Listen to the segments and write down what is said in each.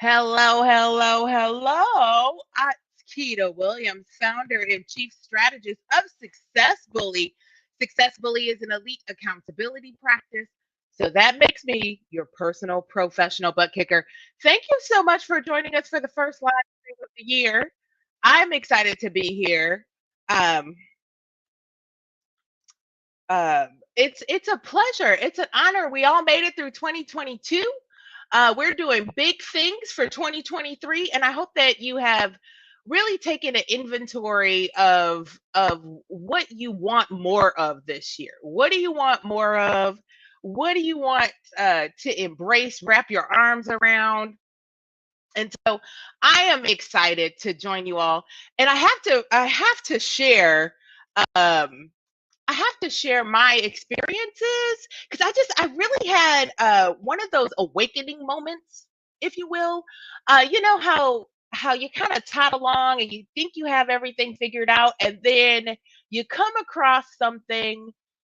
Hello, hello, hello. I'm Keita Williams, founder and chief strategist of Success Bully. Success Bully is an elite accountability practice. So that makes me your personal professional butt kicker. Thank you so much for joining us for the first live stream of the year. I'm excited to be here. Um, it's a pleasure. It's an honor. We all made it through 2022. We're doing big things for 2023, and I hope that you have really taken an inventory of what you want more of this year. What do you want more of? What do you want to embrace, wrap your arms around? And so I am excited to join you all. And I have to share um I have to share my experiences because I really had one of those awakening moments, if you will. You know how you kind of tot along and you think you have everything figured out, and then you come across something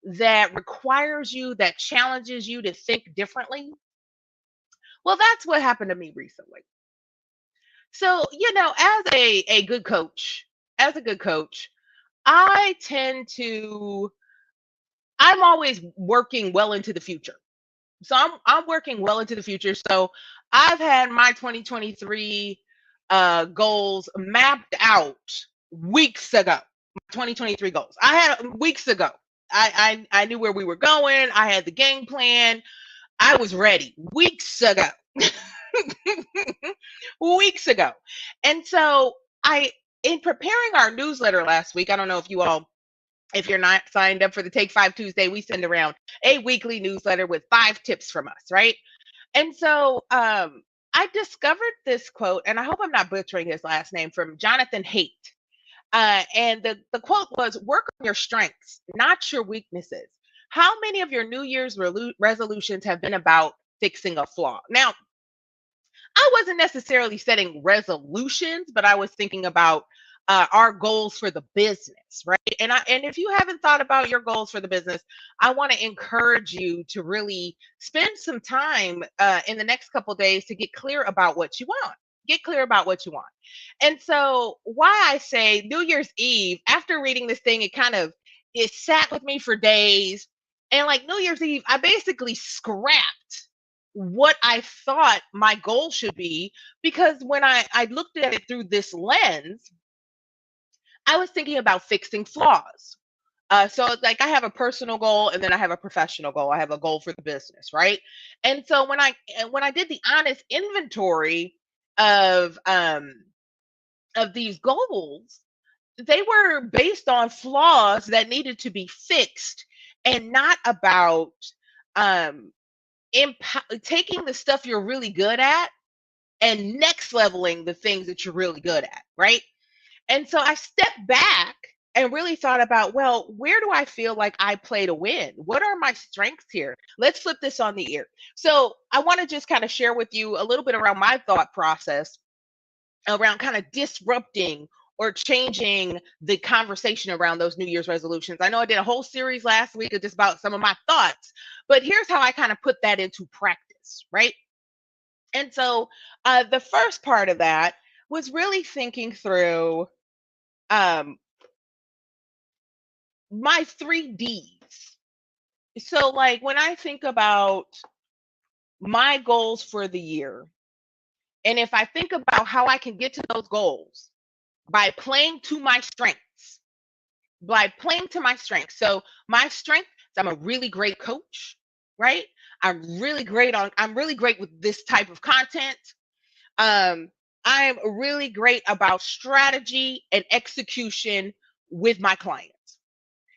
that requires you, that challenges you to think differently. Well, that's what happened to me recently. So, as a good coach, I tend to I'm always working well into the future. So I'm working well into the future. So I've had my 2023 goals mapped out weeks ago. My 2023 goals. I had weeks ago. I knew where we were going. I had the game plan. I was ready weeks ago. Weeks ago. And so I in preparing our newsletter last week, I don't know if you're not signed up for the Take Five Tuesday, we send around a weekly newsletter with 5 tips from us, right? And so I discovered this quote, and I hope I'm not butchering his last name, from Jonathan Haidt. And the quote was, work on your strengths, not your weaknesses. How many of your New Year's resolutions have been about fixing a flaw? Now, I wasn't necessarily setting resolutions, but I was thinking about our goals for the business, right? And if you haven't thought about your goals for the business, I want to encourage you to really spend some time in the next couple of days to get clear about what you want. Get clear about what you want. And so, why I say New Year's Eve, after reading this thing, it sat with me for days. And like New Year's Eve, I basically scrapped what I thought my goal should be, because when I looked at it through this lens, I was thinking about fixing flaws. So like I have a personal goal and then I have a professional goal. I have a goal for the business, right? And so when I did the honest inventory of um of these goals, they were based on flaws that needed to be fixed and not about um taking the stuff you're really good at and next leveling the things that you're really good at, right? And so I stepped back and really thought about, well, where do I feel like I play to win? What are my strengths here? Let's flip this on the ear. So I want to just kind of share with you a little bit around my thought process around kind of disrupting or changing the conversation around those New Year's resolutions. I know I did a whole series last week of just about some of my thoughts, but here's how I kind of put that into practice, right? And so the first part of that was really thinking through um, my 3Ds. So, like, when I think about my goals for the year, and if I think about how I can get to those goals by playing to my strengths, by playing to my strengths. So, my strength is I'm a really great coach, right? I'm really great with this type of content. Um, I'm really great about strategy and execution with my clients.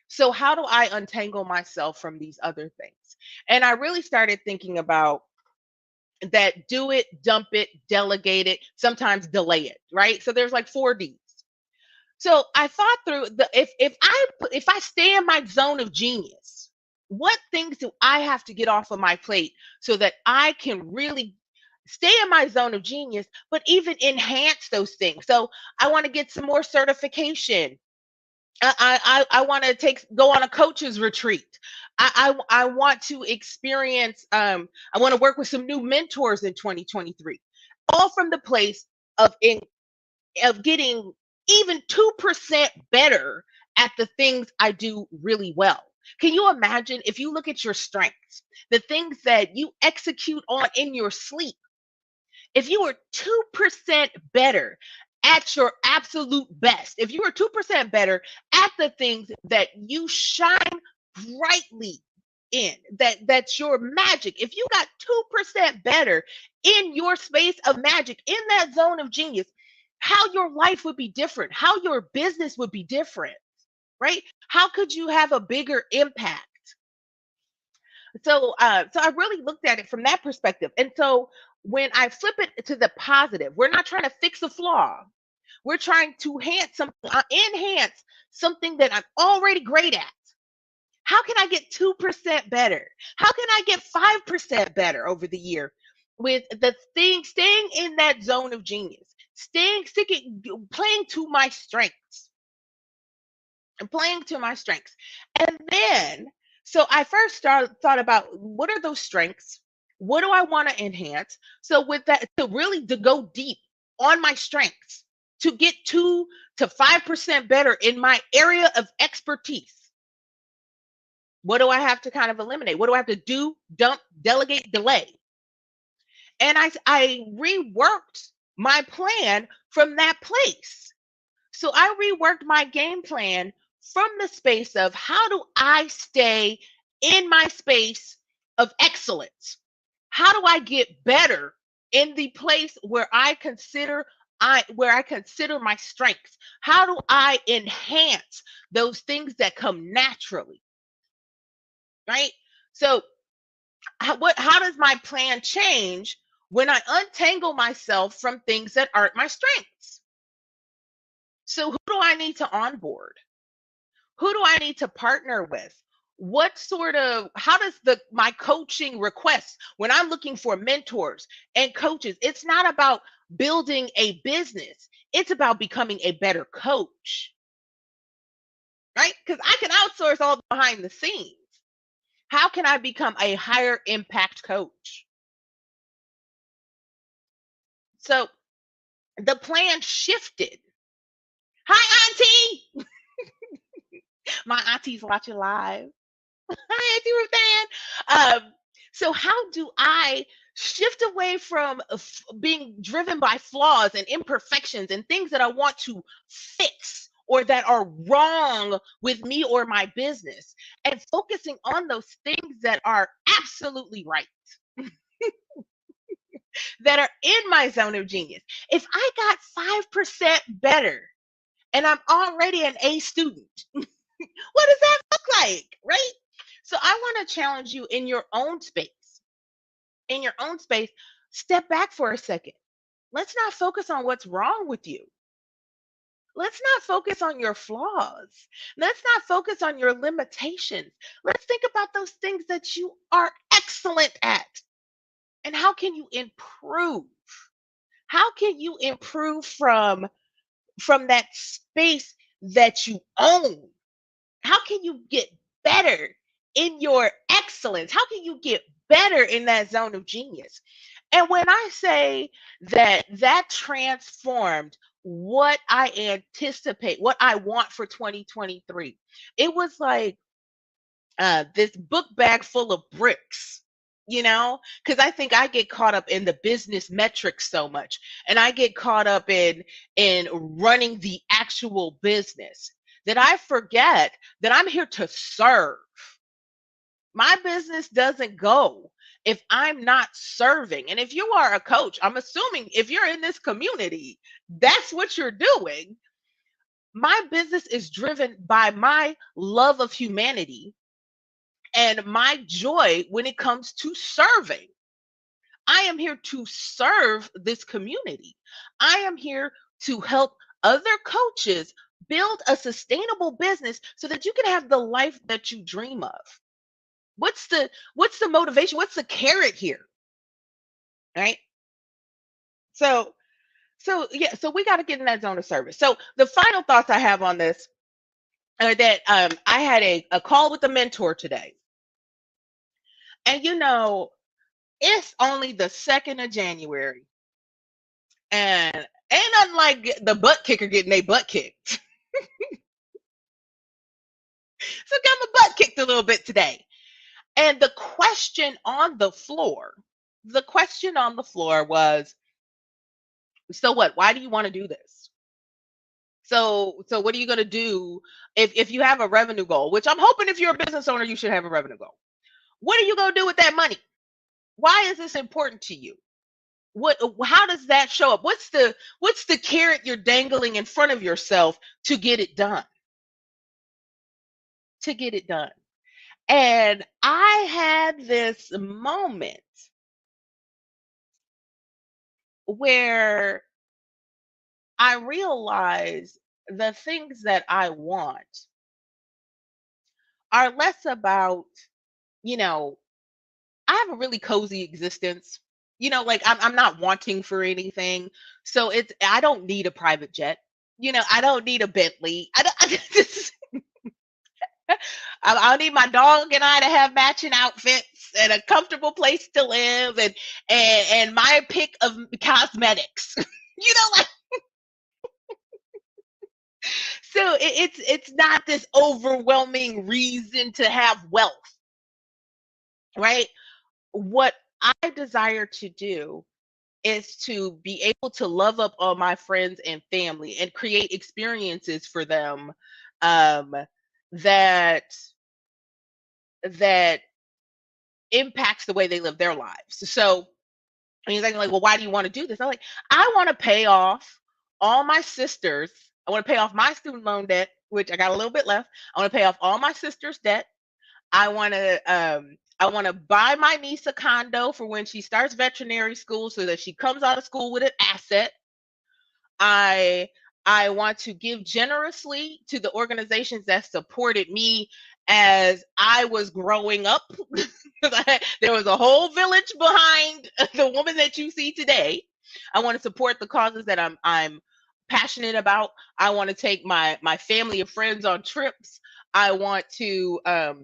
So, how do I untangle myself from these other things? And I really started thinking about that: do it, dump it, delegate it, sometimes delay it, right? So, there's like 4 Ds. So, I thought through if I stay in my zone of genius, what things do I have to get off of my plate so that I can really stay in my zone of genius, but even enhance those things? So, I want to get some more certification. I want to take go on a coach's retreat. I want to experience. I want to work with some new mentors in 2023. all from the place of getting even 2% better at the things I do really well. Can you imagine if you look at your strengths, the things that you execute on in your sleep, if you were 2% better at your absolute best, if you were 2% better at the things that you shine brightly in, that's your magic. If you got 2% better in your space of magic, in that zone of genius, how your life would be different, how your business would be different, right? How could you have a bigger impact? So I really looked at it from that perspective. And so when I flip it to the positive, we're not trying to fix a flaw. We're trying to enhance something that I'm already great at. How can I get 2% better? How can I get 5% better over the year with the thing staying in that zone of genius, sticking, playing to my strengths and playing to my strengths. And then, so I first thought about what are those strengths? What do I want to enhance? So with that, to go deep on my strengths, to get 2 to 5% better in my area of expertise. What do I have to kind of eliminate? What do I have to do, dump, delegate, delay? And I reworked my plan from that place. So I reworked my game plan from the space of how do I stay in my space of excellence? How do I get better in the place where I consider my strengths? How do I enhance those things that come naturally? Right? So how does my plan change when I untangle myself from things that aren't my strengths? So who do I need to onboard? Who do I need to partner with? How does my coaching request when I'm looking for mentors and coaches, it's not about building a business. It's about becoming a better coach, right? Because I can outsource all the behind the scenes. How can I become a higher impact coach? So the plan shifted. Hi, Auntie. My auntie's watching live. Hi, Auntie Ruth Ann. So how do I shift away from being driven by flaws and imperfections and things that I want to fix or that are wrong with me or my business and focusing on those things that are absolutely right, that are in my zone of genius? If I got 5% better and I'm already an A student, what does that look like? Right? So I want to challenge you in your own space. In your own space, step back for a second. Let's not focus on what's wrong with you. Let's not focus on your flaws. Let's not focus on your limitations. Let's think about those things that you are excellent at. And how can you improve? How can you improve from that space that you own? How can you get better in your excellence? How can you get better in that zone of genius? And when I say that transformed what I anticipate, what I want for 2023, it was like this book bag full of bricks, because I think I get caught up in the business metrics so much, and I get caught up in running the actual business that I forget that I'm here to serve. My business doesn't go if I'm not serving. And if you are a coach, I'm assuming if you're in this community, that's what you're doing. My business is driven by my love of humanity and my joy when it comes to serving. I am here to serve this community. I am here to help other coaches build a sustainable business so that you can have the life that you dream of. What's the motivation? What's the carrot here? Right? So yeah, so we got to get in that zone of service. So the final thoughts I have on this are that I had a call with a mentor today. And it's only the 2nd of January. And ain't nothing like the butt kicker getting their butt kicked. So got my butt kicked a little bit today. And the question on the floor was, so what? Why do you want to do this? So what are you going to do if you have a revenue goal, which I'm hoping if you're a business owner, you should have a revenue goal. What are you going to do with that money? Why is this important to you? How does that show up? What's the carrot you're dangling in front of yourself to get it done? To get it done. And I had this moment where I realized the things that I want are less about, you know, I have a really cozy existence. Like I'm not wanting for anything. So I don't need a private jet. I don't need a Bentley. I don't, I need my dog and I to have matching outfits and a comfortable place to live and my pick of cosmetics. Like so it's not this overwhelming reason to have wealth, right? What I desire to do is to be able to love up all my friends and family and create experiences for them um, that that impacts the way they live their lives. So and he's like, well, why do you want to do this? I'm like, I want to pay off all my sisters. I want to pay off my student loan debt, which I got a little bit left. I want to pay off all my sister's debt. I want to buy my niece a condo for when she starts veterinary school so that she comes out of school with an asset. I I want to give generously to the organizations that supported me as I was growing up. There was a whole village behind the woman that you see today. I want to support the causes that I'm passionate about. I want to take my family and friends on trips. I want to I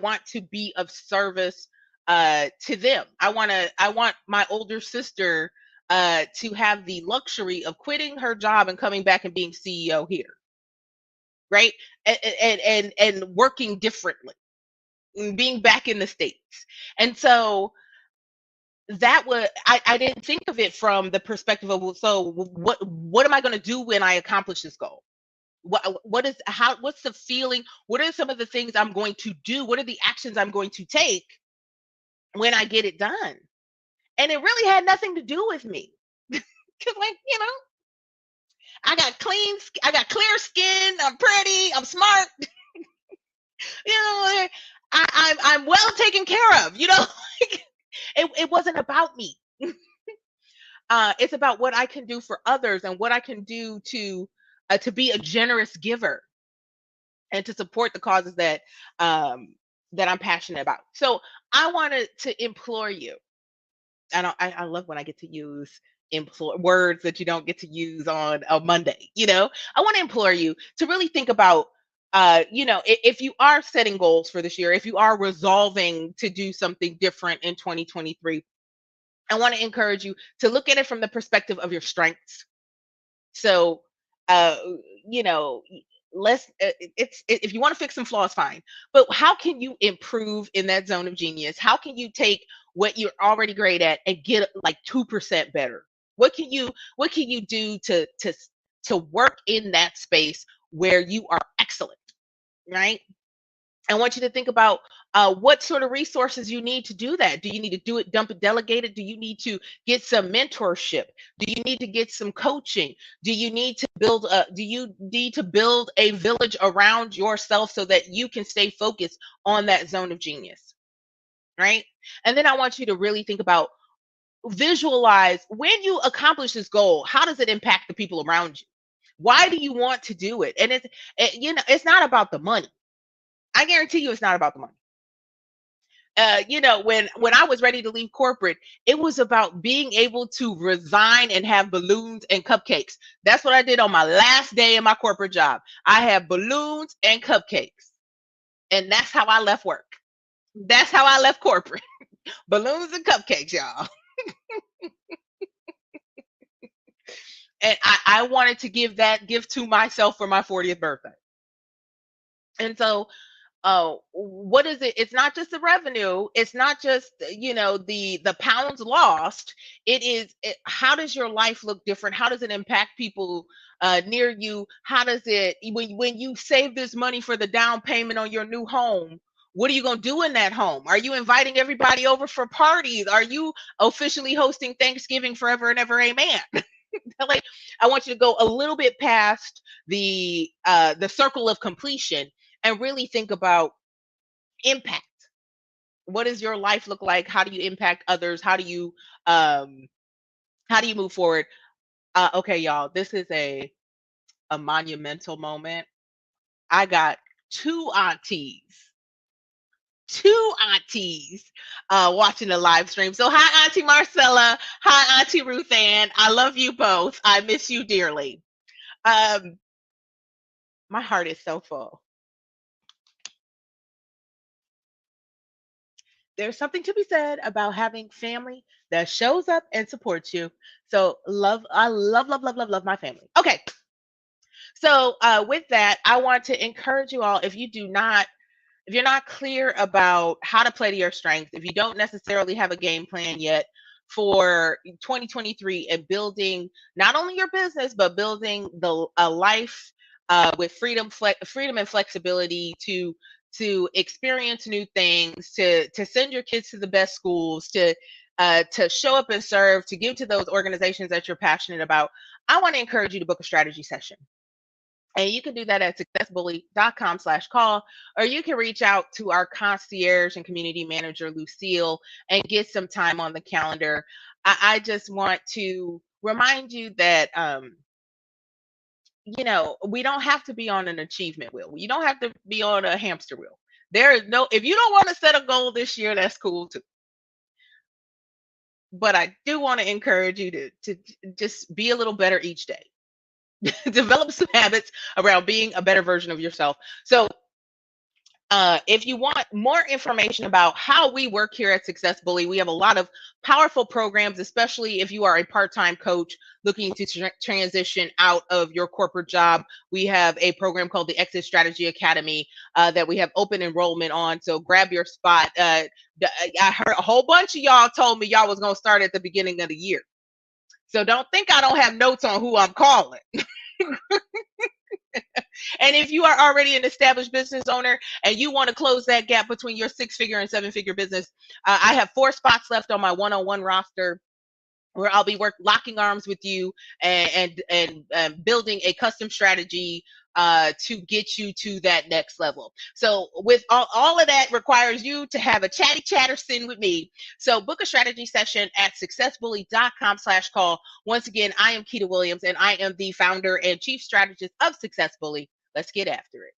want to be of service to them. I want my older sister to have the luxury of quitting her job and coming back and being CEO here, right? And working differently, and being back in the States. And so that was I didn't think of it from the perspective of, well, so what am I going to do when I accomplish this goal? What's the feeling? What are some of the things I'm going to do? What are the actions I'm going to take when I get it done? And it really had nothing to do with me. Cause like, I got clear skin, I'm pretty, I'm smart, I'm well taken care of, like, it wasn't about me. It's about what I can do for others and what I can do to be a generous giver and to support the causes that I'm passionate about. So I wanted to implore you. I love when I get to use implore words that you don't get to use on a Monday. I want to implore you to really think about if you are setting goals for this year, if you are resolving to do something different in 2023, I want to encourage you to look at it from the perspective of your strengths. So, uh, you know, let's if you want to fix some flaws, fine. But how can you improve in that zone of genius? How can you take what you're already great at and get like 2% better? What can you do to work in that space where you are excellent, right? I want you to think about what sort of resources you need to do that. Do you need to do it, dump it, delegate it? Do you need to get some mentorship? Do you need to get some coaching? Do you need to build a village around yourself so that you can stay focused on that zone of genius, right? And then I want you to really think about, visualize when you accomplish this goal, how does it impact the people around you? Why do you want to do it? And it's not about the money. I guarantee you it's not about the money. When I was ready to leave corporate, it was about being able to resign and have balloons and cupcakes. That's what I did on my last day in my corporate job. I had balloons and cupcakes, and that's how I left work. That's how I left corporate. Balloons and cupcakes, y'all. And I wanted to give that gift to myself for my 40th birthday. And so what is it? It's not just the revenue, it's not just, the pounds lost. How does your life look different? How does it impact people near you? How does it, when you save this money for the down payment on your new home, what are you going to do in that home? Are you inviting everybody over for parties? Are you officially hosting Thanksgiving forever and ever? Amen. Like, I want you to go a little bit past the circle of completion and really think about impact. What does your life look like? How do you impact others? Um how do you move forward? Okay, y'all, this is a monumental moment. I got two aunties, two aunties watching the live stream. So hi, Auntie Marcella. Hi, Auntie Ruth Ann. I love you both. I miss you dearly. Um, my heart is so full. There's something to be said about having family that shows up and supports you. So I love my family. Okay, so with that, I want to encourage you all. If you're not clear about how to play to your strengths, if you don't necessarily have a game plan yet for 2023 and building not only your business but building a life with freedom and flexibility to experience new things, to send your kids to the best schools, to show up and serve, to give to those organizations that you're passionate about, I want to encourage you to book a strategy session. And you can do that at successbully.com/call, or you can reach out to our concierge and community manager, Lucille, and get some time on the calendar. I just want to remind you that, we don't have to be on an achievement wheel. You don't have to be on a hamster wheel. There is no, if you don't want to set a goal this year, that's cool too. But I do want to encourage you to just be a little better each day. Develop some habits around being a better version of yourself. So if you want more information about how we work here at Success Bully, we have a lot of powerful programs, especially if you are a part-time coach looking to transition out of your corporate job. We have a program called the Exit Strategy Academy that we have open enrollment on. So grab your spot. I heard a whole bunch of y'all told me y'all was going to start at the beginning of the year. So don't think I don't have notes on who I'm calling. And if you are already an established business owner and you want to close that gap between your 6-figure and 7-figure business, I have 4 spots left on my one-on-one roster where I'll be locking arms with you and building a custom strategy to get you to that next level. So with all of that requires you to have a chatty chatterson with me. So book a strategy session at successbully.com/call. Once again, I am Keita Williams and I am the founder and chief strategist of Success Bully. Let's get after it.